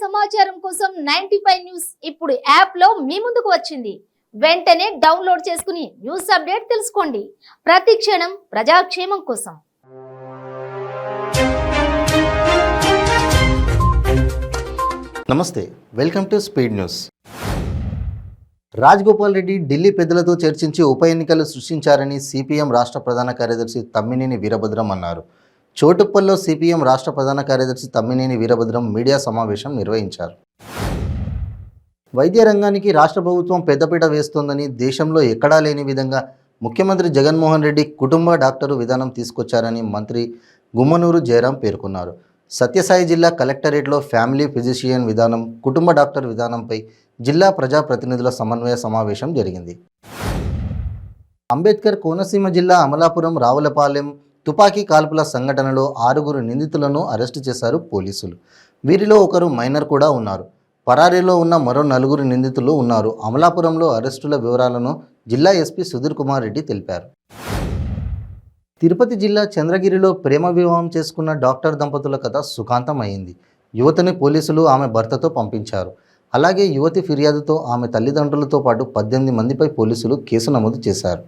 సమాచారం కోసం 95 న్యూస్ ఇప్పుడు యాప్ లో మీ ముందుకు వచ్చింది. వెంటనే డౌన్లోడ్ చేసుకుని న్యూస్ అప్డేట్ తెలుసుకోండి. ప్రతి క్షణం ప్రజాక్షేమం కోసం. నమస్తే, welcome to speed news. Rajagopal Reddy Delhi పెద్దలతో చర్చించి ఉప ఎన్నికలు సృష్టించారని సిపిఎం రాష్ట్ర ప్రధాన కార్యదర్శి తమ్మినేని వీరభద్రం అన్నారు. చోటుప్పల్లో సిపిఎం రాష్ట్ర ప్రధాన కార్యదర్శి తమ్మినేని వీరభద్రం మీడియా సమావేశం నిర్వహించారు. వైద్య రంగానికి రాష్ట్ర ప్రభుత్వం పెద్దపీట వేస్తోందని, దేశంలో ఎక్కడా లేని విధంగా ముఖ్యమంత్రి జగన్మోహన్ రెడ్డి కుటుంబ డాక్టరు విధానం తీసుకొచ్చారని మంత్రి గుమ్మనూరు జయరాం పేర్కొన్నారు. సత్యసాయి జిల్లా కలెక్టరేట్లో ఫ్యామిలీ ఫిజిషియన్ విధానం, కుటుంబ డాక్టర్ విధానంపై జిల్లా ప్రజాప్రతినిధుల సమన్వయ సమావేశం జరిగింది. అంబేద్కర్ కోనసీమ జిల్లా అమలాపురం రావులపాలెం తుపాకీ కాల్పుల సంఘటనలో 6 నిందితులను అరెస్టు చేశారు పోలీసులు. వీరిలో ఒకరు మైనర్ కూడా ఉన్నారు. పరారీలో ఉన్న మరో 4 నిందితులు ఉన్నారు. అమలాపురంలో అరెస్టుల వివరాలను జిల్లా ఎస్పీ సుధీర్ కుమార్ రెడ్డి తెలిపారు. తిరుపతి జిల్లా చంద్రగిరిలో ప్రేమ వివాహం చేసుకున్న డాక్టర్ దంపతుల కథ సుఖాంతం అయింది. యువతిని పోలీసులు ఆమె భర్తతో పంపించారు. అలాగే యువతి ఫిర్యాదుతో ఆమె తల్లిదండ్రులతో పాటు 18 మందిపై పోలీసులు కేసు నమోదు చేశారు.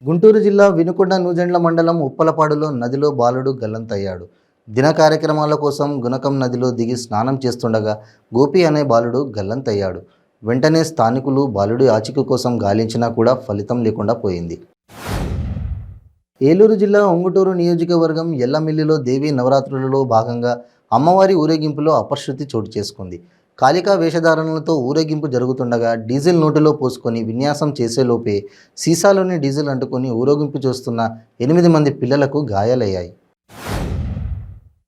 గుంటూరు జిల్లా వినుకొండ నూజెండ్ల మండలం ఉప్పలపాడులో నదిలో బాలుడు గల్లంతయ్యాడు. దిన కార్యక్రమాల కోసం గుణకం నదిలో దిగి స్నానం చేస్తుండగా గోపి అనే బాలుడు గల్లంతయ్యాడు. వెంటనే స్థానికులు బాలుడి ఆచూకీ కోసం గాలించినా కూడా ఫలితం లేకుండా పోయింది. ఏలూరు జిల్లా ఉంగుటూరు నియోజకవర్గం ఎల్లమిల్లిలో దేవీ నవరాత్రులలో భాగంగా అమ్మవారి ఊరేగింపులో అపశృతి చోటు చేసుకుంది. కాళికా వేషధారణలతో ఊరేగింపు జరుగుతుండగా డీజిల్ నోటిలో పోసుకొని విన్యాసం చేసేలోపే సీసాలోని డీజిల్ అంటుకొని ఊరేగింపు చూస్తున్న 8 మంది పిల్లలకు గాయాలయ్యాయి.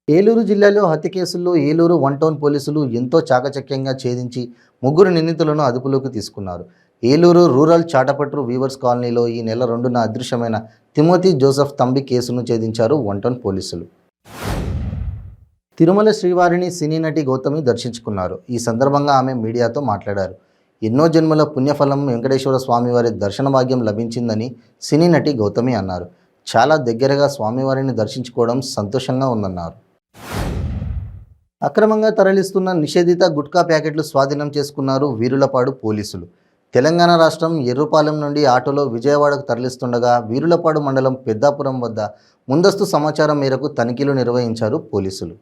ఏలూరు జిల్లాలో హత్య కేసుల్లో ఏలూరు 1 టౌన్ పోలీసులు ఎంతో చాకచక్యంగా ఛేదించి 3 నిందితులను అదుపులోకి తీసుకున్నారు. ఏలూరు రూరల్ చాటపట్టు వీవర్స్ కాలనీలో ఈ నెల 2న అదృశ్యమైన తిమోతి జోసెఫ్ తంబి కేసును ఛేదించారు 1 టౌన్ పోలీసులు. తిరుమల శ్రీవారిని సినీ నటి గౌతమి దర్శించుకున్నారు. ఈ సందర్భంగా ఆమె మీడియాతో మాట్లాడారు. ఎన్నో జన్మల పుణ్యఫలం వెంకటేశ్వర స్వామివారి దర్శన భాగ్యం లభించిందని సినీ నటి గౌతమి అన్నారు. చాలా దగ్గరగా స్వామివారిని దర్శించుకోవడం సంతోషంగా ఉందన్నారు. అక్రమంగా తరలిస్తున్న నిషేధిత గుట్కా ప్యాకెట్లు స్వాధీనం చేసుకున్నారు వీరులపాడు పోలీసులు. తెలంగాణ రాష్ట్రం ఎర్రుపాలెం నుండి ఆటోలో విజయవాడకు తరలిస్తుండగా వీరులపాడు మండలం పెద్దాపురం వద్ద ముందస్తు సమాచారం మేరకు తనిఖీలు నిర్వహించారు పోలీసులు.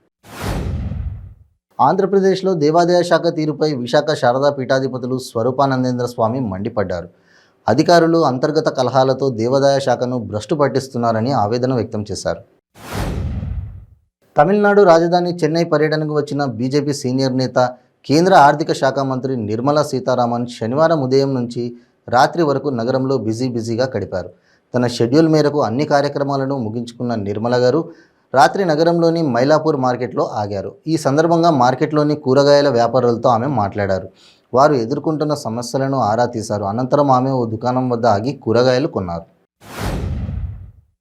ఆంధ్రప్రదేశ్లో దేవాదాయ శాఖ తీరుపై విశాఖ శారదా పీఠాధిపతులు స్వరూపానందేంద్ర స్వామి మండిపడ్డారు. అధికారులు అంతర్గత కలహాలతో దేవాదాయ శాఖను భ్రష్టు పట్టిస్తున్నారని ఆవేదన వ్యక్తం చేశారు. తమిళనాడు రాజధాని చెన్నై పర్యటనకు వచ్చిన బీజేపీ సీనియర్ నేత, కేంద్ర ఆర్థిక శాఖ మంత్రి నిర్మలా సీతారామన్ శనివారం ఉదయం నుంచి రాత్రి వరకు నగరంలో బిజీగా గడిపారు. తన షెడ్యూల్ మేరకు అన్ని కార్యక్రమాలను ముగించుకున్న నిర్మల గారు రాత్రి నగరంలోని మైలాపూర్ మార్కెట్లో ఆగారు. ఈ సందర్భంగా మార్కెట్లోని కూరగాయల వ్యాపారులతో ఆమె మాట్లాడారు. వారు ఎదుర్కొంటున్న సమస్యలను ఆరా తీశారు. అనంతరం ఆమె ఓ దుకాణం వద్ద ఆగి కూరగాయలు కొన్నారు.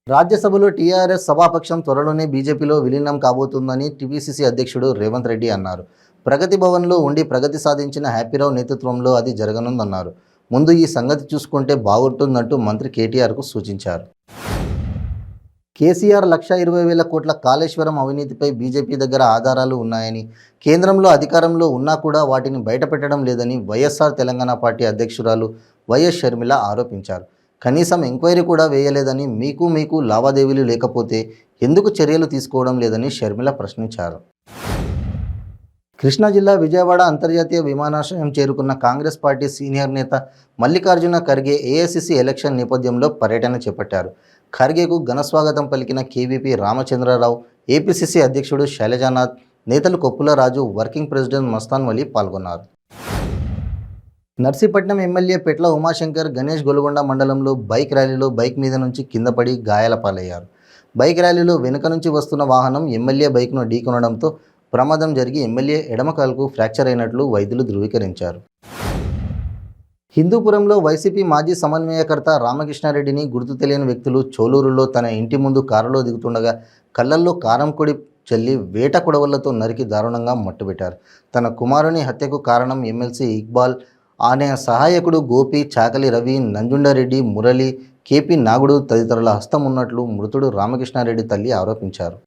రాజ్యసభలో టీఆర్ఎస్ సభాపక్షం త్వరలోనే బీజేపీలో విలీనం కాబోతుందని టీపీసీసీ అధ్యక్షుడు రేవంత్ రెడ్డి అన్నారు. ప్రగతి భవన్లో ఉండి ప్రగతి సాధించిన హ్యాపీరావు నేతృత్వంలో అది జరగనుందన్నారు. ముందు ఈ సంగతి చూసుకుంటే బాగుంటుందంటూ మంత్రి కేటీఆర్కు సూచించారు. కేసీఆర్ 1,20,000 కోట్ల కాళేశ్వరం అవినీతిపై బీజేపీ దగ్గర ఆధారాలు ఉన్నాయని, కేంద్రంలో అధికారంలో ఉన్నా కూడా వాటిని బయటపెట్టడం లేదని వైఎస్ఆర్ తెలంగాణ పార్టీ అధ్యక్షురాలు వైఎస్ షర్మిల ఆరోపించారు. కనీసం ఎంక్వైరీ కూడా వేయలేదని, మీకు లావాదేవీలు లేకపోతే ఎందుకు చర్యలు తీసుకోవడం లేదని షర్మిల ప్రశ్నించారు. కృష్ణా జిల్లా విజయవాడ అంతర్జాతీయ విమానాశ్రయం చేరుకున్న కాంగ్రెస్ పార్టీ సీనియర్ నేత మల్లికార్జున ఖర్గే ఏఐసీసీ ఎలక్షన్ నేపథ్యంలో పర్యటన చేపట్టారు. ఖర్గేకు ఘనస్వాగతం పలికిన కేవీపీ రామచంద్రరావు, ఏపీసీసీ అధ్యక్షుడు శైలజానాథ్, నేతలు కొప్పుల రాజు, వర్కింగ్ ప్రెసిడెంట్ మస్తాన్ వలీ పాల్గొన్నారు. నర్సీపట్నం ఎమ్మెల్యే పెట్ల ఉమాశంకర్ గణేష్ గొలుగొండ మండలంలో బైక్ ర్యాలీలో బైక్ మీద నుంచి కింద పడి గాయాల పాలయ్యారు. బైక్ ర్యాలీలో వెనుక నుంచి వస్తున్న వాహనం ఎమ్మెల్యే బైక్ను ఢీకొనడంతో ప్రమాదం జరిగి ఎమ్మెల్యే ఎడమకాలకు ఫ్రాక్చర్ అయినట్లు వైద్యులు ధృవీకరించారు. హిందూపురంలో వైసీపీ మాజీ సమన్వయకర్త రామకృష్ణారెడ్డిని గుర్తు తెలియని వ్యక్తులు చోలూరులో తన ఇంటి ముందు కారులో దిగుతుండగా కళ్ళల్లో కారం పొడి చల్లి వేట కొడవళ్లతో నరికి దారుణంగా మట్టుబెట్టారు. తన కుమారుని హత్యకు కారణం ఎమ్మెల్సీ ఇక్బాల్, ఆయన సహాయకుడు గోపి, చాకలి రవి, నంజుండారెడ్డి, మురళి, కేపీ నాగుడు తదితరుల హస్తం ఉన్నట్లు మృతుడు రామకృష్ణారెడ్డి తల్లి ఆరోపించారు.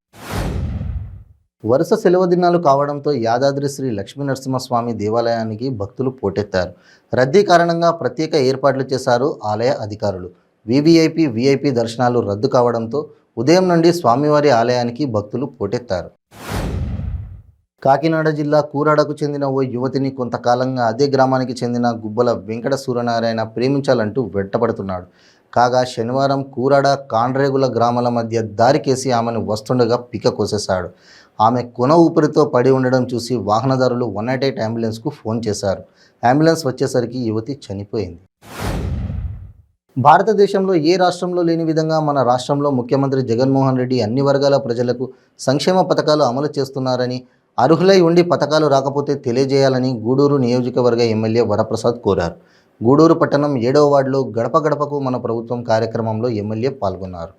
వరుస సెలవు దినాలు కావడంతో యాదాద్రి శ్రీ లక్ష్మీ నరసింహస్వామి దేవాలయానికి భక్తులు పోటెత్తారు. రద్దీ కారణంగా ప్రత్యేక ఏర్పాట్లు చేశారు ఆలయ అధికారులు. వీవీఐపీ వీఐపీ దర్శనాలు రద్దు కావడంతో ఉదయం నుండి స్వామివారి ఆలయానికి భక్తులు పోటెత్తారు. కాకినాడ జిల్లా కూరాడకు చెందిన ఓ యువతిని కొంతకాలంగా అదే గ్రామానికి చెందిన గుబ్బల వెంకట సూర్యనారాయణ ప్రేమించాలంటూ వెంటపడుతున్నాడు. కాగా శనివారం కూరాడ కాండ్రేగుల గ్రామాల మధ్య దారికేసి ఆమెను వస్తుండగా పిక కోసేశాడు. ఆమె కొన ఊపిరితో పడి ఉండడం చూసి వాహనదారులు 188 అంబులెన్స్కు ఫోన్ చేశారు. అంబులెన్స్ వచ్చేసరికి యువతి చనిపోయింది. భారతదేశంలో ఏ రాష్ట్రంలో లేని విధంగా మన రాష్ట్రంలో ముఖ్యమంత్రి జగన్మోహన్ రెడ్డి అన్ని వర్గాల ప్రజలకు సంక్షేమ పథకాలు అమలు చేస్తున్నారని, అర్హులై ఉండి పథకాలు రాకపోతే తెలియజేయాలని గూడూరు నియోజకవర్గ ఎమ్మెల్యే వరప్రసాద్ కోరారు. గూడూరు పట్టణం 7వ వార్డులో గడప గడపకు మన ప్రభుత్వం కార్యక్రమంలో ఎమ్మెల్యే పాల్గొన్నారు.